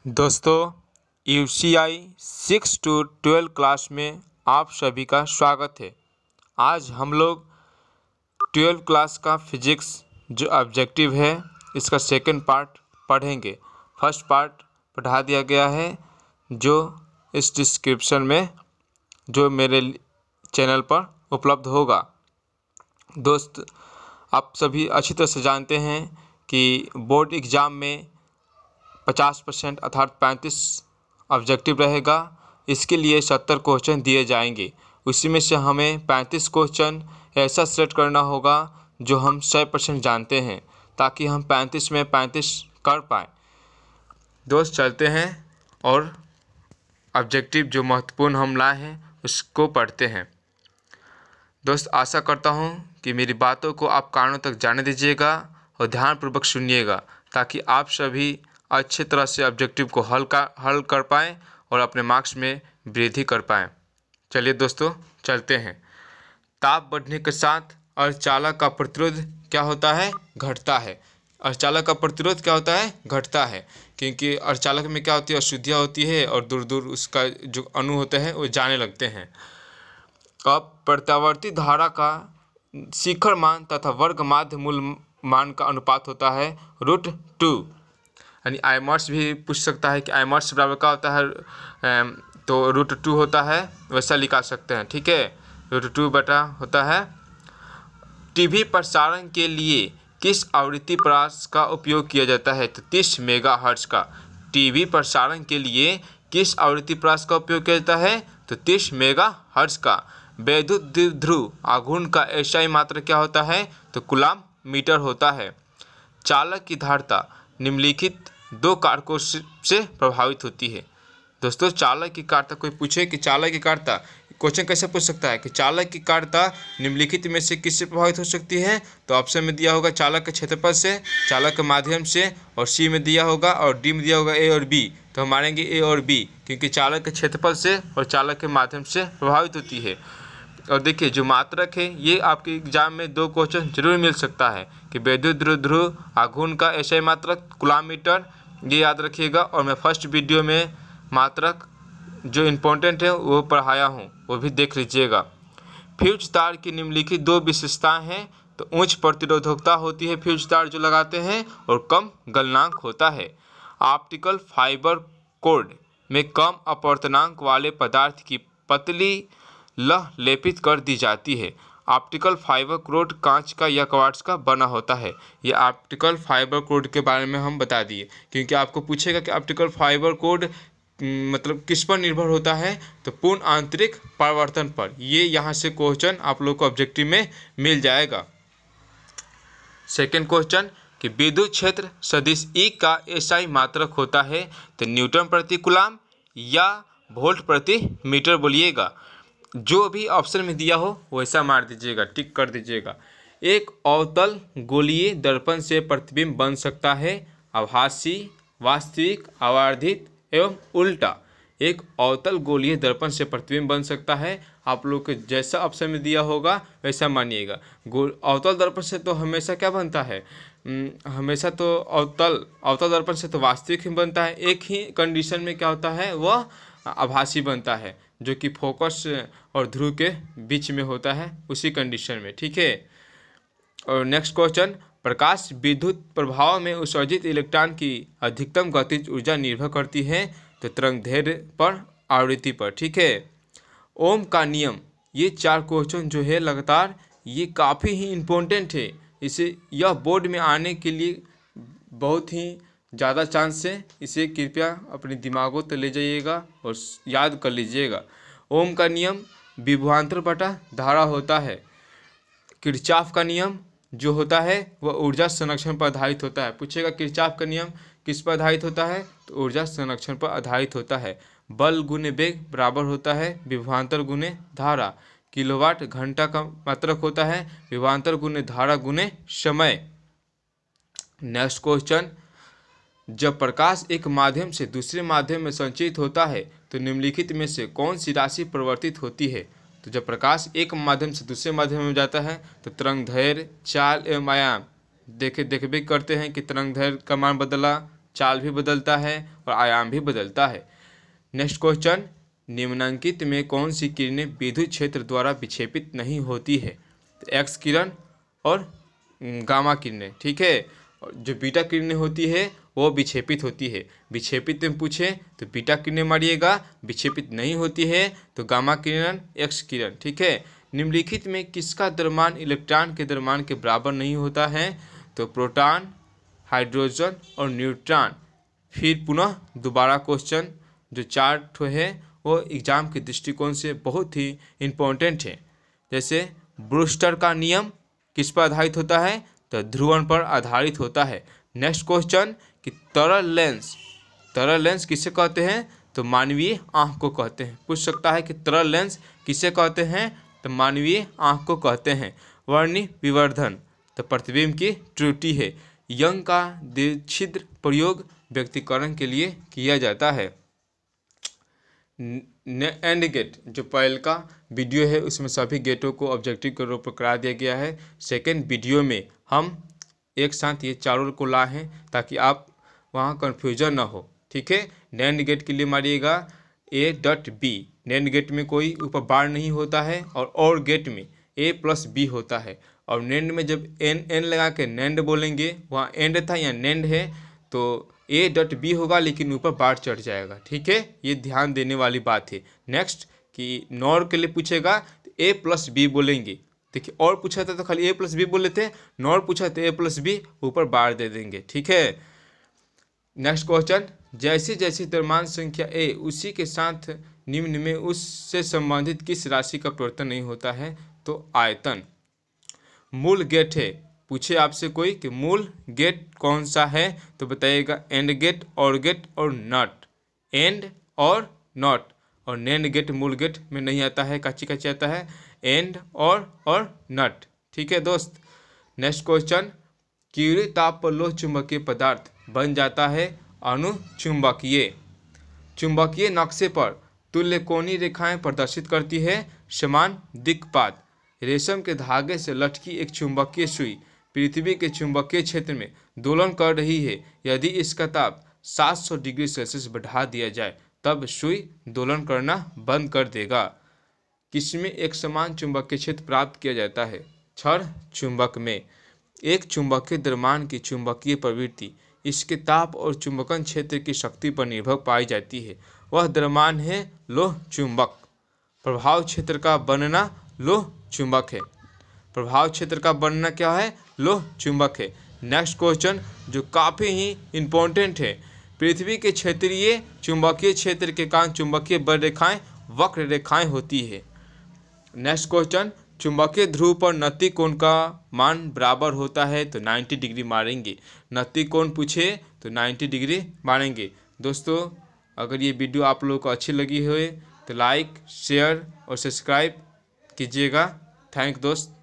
दोस्तों, UCI 6 to 12 class में आप सभी का स्वागत है। आज हम लोग 12 क्लास का फिजिक्स जो ऑब्जेक्टिव है इसका सेकंड पार्ट पढ़ेंगे। फर्स्ट पार्ट पढ़ा दिया गया है जो इस डिस्क्रिप्शन में जो मेरे चैनल पर उपलब्ध होगा। दोस्त, आप सभी अच्छी तरह से जानते हैं कि बोर्ड एग्ज़ाम में 50% अर्थात 35 ऑब्जेक्टिव रहेगा। इसके लिए 70 क्वेश्चन दिए जाएंगे। उसी में से हमें 35 क्वेश्चन ऐसा सेलेक्ट करना होगा जो हम 100% जानते हैं, ताकि हम 35 में 35 कर पाएँ। दोस्त, चलते हैं और ऑब्जेक्टिव जो महत्वपूर्ण हम लाए हैं उसको पढ़ते हैं। दोस्त, आशा करता हूँ कि मेरी बातों को आप कानों तक जाने दीजिएगा और ध्यानपूर्वक सुनिएगा, ताकि आप सभी अच्छे तरह से ऑब्जेक्टिव को हल कर पाएँ और अपने मार्क्स में वृद्धि कर पाएँ। चलिए दोस्तों, चलते हैं। ताप बढ़ने के साथ अर्धचालक का प्रतिरोध क्या होता है? घटता है। अर्धचालक का प्रतिरोध क्या होता है? घटता है, क्योंकि अर्धचालक में क्या होती है? अशुद्धियाँ होती है और दूर दूर उसका जो अणु होते हैं वो जाने लगते हैं। अब प्रत्यावर्ती धारा का शिखर मान तथा वर्ग माध्य मूल मान का अनुपात होता है √2। यानी आइमर्स भी पूछ सकता है कि आइमर्स बराबर क्या होता है, तो √2 होता है, वैसा लिखा सकते हैं। ठीक है, √2 बटा होता है। टीवी प्रसारण के लिए किस आवृत्ति प्रास का उपयोग किया जाता है? तो 30 मेगाहर्ट्ज का। टीवी प्रसारण के लिए किस आवृत्ति प्रास का उपयोग किया जाता है? तो 30 मेगाहर्ट्ज का। वैद्युत द्विध्रुव आघूर्ण का एसआई मात्रा क्या होता है? तो कूलम मीटर होता है। चालक की धारिता निम्नलिखित दो कारकों से प्रभावित होती है। दोस्तों, चालक की कार्यता, कोई पूछे कि चालक की कार्यता, क्वेश्चन कैसे पूछ सकता है कि चालक की कार्यता निम्नलिखित में से किससे प्रभावित हो सकती है? तो ऑप्शन में दिया होगा चालक के क्षेत्रफल से, चालक के माध्यम से, और सी में दिया होगा और डी में दिया होगा ए और बी। तो हम मानेंगे ए और बी, क्योंकि चालक के क्षेत्रफल से और चालक के माध्यम से प्रभावित होती है। और देखिए, जो मात्रक है ये आपके एग्जाम में 2 क्वेश्चन जरूर मिल सकता है कि वैद्युत द्विध्रुव आघूर्ण का एसआई मात्रक कूलम मीटर, ये याद रखिएगा। और मैं फर्स्ट वीडियो में मात्रक जो इम्पोर्टेंट है वो पढ़ाया हूँ, वो भी देख लीजिएगा। फ्यूज तार की निम्नलिखित 2 विशेषताएं हैं। तो उच्च प्रतिरोधकता होती है फ्यूज तार जो लगाते हैं, और कम गलनांक होता है। ऑप्टिकल फाइबर कोड में कम अपवर्तनांक वाले पदार्थ की पतली लह लेपित कर दी जाती है। ऑप्टिकल फाइबर कोड कांच का या क्वार्ट्ज का बना होता है। ये ऑप्टिकल फाइबर कोड के बारे में हम बता दिए, क्योंकि आपको पूछेगा कि ऑप्टिकल फाइबर कोड मतलब किस पर निर्भर होता है? तो पूर्ण आंतरिक परावर्तन पर। ये यहाँ से क्वेश्चन आप लोग को ऑब्जेक्टिव में मिल जाएगा। सेकेंड क्वेश्चन कि विद्युत क्षेत्र सदिश E का एसआई मात्रक होता है तो न्यूटन प्रति कूलम या वोल्ट प्रति मीटर बोलिएगा। जो भी ऑप्शन में दिया हो वैसा मार दीजिएगा, टिक कर दीजिएगा। एक अवतल गोलीय दर्पण से प्रतिबिंब बन सकता है आभासी, वास्तविक, आवर्धित एवं उल्टा। एक अवतल गोलीय दर्पण से प्रतिबिंब बन सकता है। आप लोग को जैसा ऑप्शन में दिया होगा वैसा मानिएगा। अवतल दर्पण से तो हमेशा क्या बनता है? हमेशा तो अवतल दर्पण से तो वास्तविक ही बनता है। एक ही कंडीशन में क्या होता है, वह आभासी बनता है, जो कि फोकस और ध्रुव के बीच में होता है, उसी कंडीशन में। ठीक है। और नेक्स्ट क्वेश्चन, प्रकाश विद्युत प्रभाव में उत्सर्जित इलेक्ट्रॉन की अधिकतम गतिज ऊर्जा निर्भर करती है तो तरंगदैर्घ्य पर, आवृत्ति पर। ठीक है। ओम का नियम, ये 4 क्वेश्चन जो है लगातार, ये काफ़ी ही इम्पोर्टेंट है। इसे यह बोर्ड में आने के लिए बहुत ही ज़्यादा चांस है। इसे कृपया अपने दिमागों तक ले जाइएगा और याद कर लीजिएगा। ओम का नियम विभवांतर बटा धारा होता है। किरचॉफ का नियम जो होता है वह ऊर्जा संरक्षण पर आधारित होता है। पूछेगा किरचॉफ का नियम किस पर आधारित होता है? तो ऊर्जा संरक्षण पर आधारित होता है। बल गुने वेग बराबर होता है विभवांतर गुने धारा। किलोवाट घंटा का मात्रक होता है विभवांतर गुने धारा गुने समय। नेक्स्ट क्वेश्चन, जब प्रकाश एक माध्यम से दूसरे माध्यम में संचरित होता है तो निम्नलिखित में से कौन सी राशि परिवर्तित होती है? तो जब प्रकाश एक माध्यम से दूसरे माध्यम में जाता है तो तरंगदैर्घ्य, चाल एवं आयाम देखबे करते हैं कि तरंगदैर्घ्य का मान बदला, चाल भी बदलता है और आयाम भी बदलता है। नेक्स्ट क्वेश्चन, निम्नलिखित में कौन सी किरणें विद्युत क्षेत्र द्वारा विक्षेपित नहीं होती है? तो एक्स किरण और गामा किरणें, ठीक है। और जो बीटा किरणें होती है वो विक्षेपित होती है। विक्षेपित में पूछे तो बीटा किरणें मारिएगा, विक्षेपित नहीं होती है तो गामा किरण, एक्स किरण, ठीक है। निम्नलिखित में किसका द्रव्यमान इलेक्ट्रॉन के द्रव्यमान के बराबर नहीं होता है? तो प्रोटॉन, हाइड्रोजन और न्यूट्रॉन। फिर पुनः दोबारा क्वेश्चन जो 4 है वो एग्जाम के दृष्टिकोण से बहुत ही इम्पोर्टेंट है। जैसे ब्रूस्टर का नियम किस पर आधारित होता है? तो ध्रुवण पर आधारित होता है। नेक्स्ट क्वेश्चन कि तरल लेंस किसे कहते हैं? तो मानवीय आँख को कहते हैं। पूछ सकता है कि तरल लेंस किसे कहते हैं? तो मानवीय आँख को कहते हैं। वर्णी विवर्धन तो प्रतिबिंब की त्रुटि है। यंग का द्विछिद्र प्रयोग व्यक्तिकरण के लिए किया जाता है। एंड गेट जो पहले का वीडियो है उसमें सभी गेटों को ऑब्जेक्टिव के रूप में करा दिया गया है। सेकेंड वीडियो में हम एक साथ ये चारों को लाए हैं ताकि आप वहाँ कन्फ्यूजन ना हो, ठीक है। नैंड गेट के लिए मारिएगा A.B। नैंड गेट में कोई ऊपर बार नहीं होता है और गेट में A+B होता है। और नैंड में जब एन लगा के नैंड बोलेंगे, वहाँ एंड था या नैंड है तो A.B होगा लेकिन ऊपर बार चढ़ जाएगा, ठीक है। ये ध्यान देने वाली बात है। नेक्स्ट कि नॉर के लिए पूछेगा तो A+B बोलेंगे। देखिए और पूछा था तो खाली A+B बोले थे, नॉर पूछा तो A+B ऊपर बार दे देंगे, ठीक है। नेक्स्ट क्वेश्चन, जैसी जैसी द्रव्यमान संख्या A उसी के साथ निम्न में उससे संबंधित किस राशि का परिवर्तन नहीं होता है? तो आयतन। मूल गेट है, पूछे आपसे कोई कि मूल गेट कौन सा है तो बताइएगा एंड गेट, और गेट और नट। एंड और नॉट। और नैंड गेट मूल गेट में नहीं आता है, काची आता है एंड और नट, ठीक है दोस्त। नेक्स्ट क्वेश्चन, क्यूरी ताप पर लोह चुंबकीय पदार्थ बन जाता है अनुचुंबकीय। चुंबकीय नक्शे पर तुल्य कोणीय रेखाएं प्रदर्शित करती है समान दिक्पात। रेशम के धागे से लटकी एक चुंबकीय सुई पृथ्वी के चुंबकीय क्षेत्र में दोलन कर रही है। यदि इसका ताप 700 डिग्री सेल्सियस बढ़ा दिया जाए तब सुई दोलन करना बंद कर देगा। किसमें एक समान चुंबकीय क्षेत्र प्राप्त किया जाता है? क्षण चुंबक में। एक चुंबकीय द्रव्यमान की चुंबकीय प्रवृत्ति इसके ताप और चुंबकन क्षेत्र की शक्ति पर निर्भर पाई जाती है। वह द्रव्यमान है लोह चुंबक। प्रभाव क्षेत्र का बनना लोह चुंबक है। प्रभाव क्षेत्र का बनना क्या है? लोह चुंबक है। नेक्स्ट क्वेश्चन जो काफ़ी ही इम्पोर्टेंट है, पृथ्वी के क्षेत्रीय चुंबकीय क्षेत्र के कारण चुंबकीय बल रेखाएं वक्र रेखाएं होती है। नेक्स्ट क्वेश्चन, चुंबकीय ध्रुव पर नति कोण का मान बराबर होता है तो 90 डिग्री मारेंगे। नति कोण पूछे तो 90 डिग्री मारेंगे। दोस्तों अगर ये वीडियो आप लोगों को अच्छी लगी हो तो लाइक, शेयर और सब्सक्राइब कीजिएगा। थैंक दोस्त।